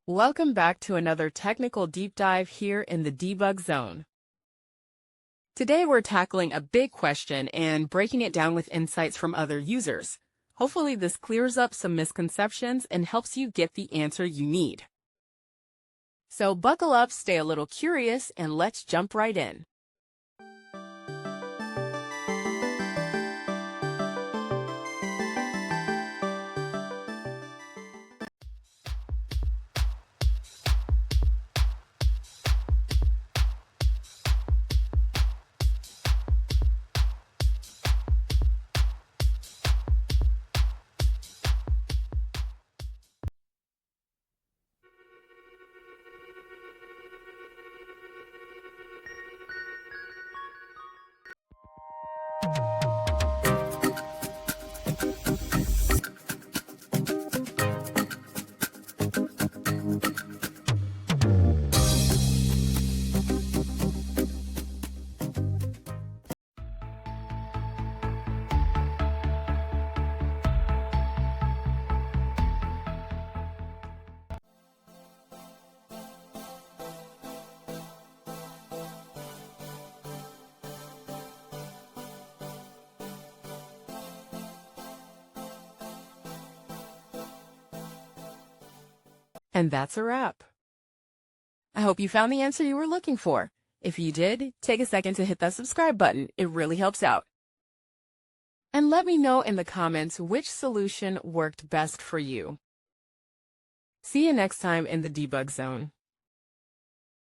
Welcome back to another technical deep dive here in the debug zone. Today we're tackling a big question and breaking it down with insights from other users. Hopefully this clears up some misconceptions and helps you get the answer you need. So buckle up, stay a little curious, and let's jump right in. And that's a wrap. I hope you found the answer you were looking for. If you did, take a second to hit that subscribe button. It really helps out. And let me know in the comments which solution worked best for you. See you next time in the debug zone.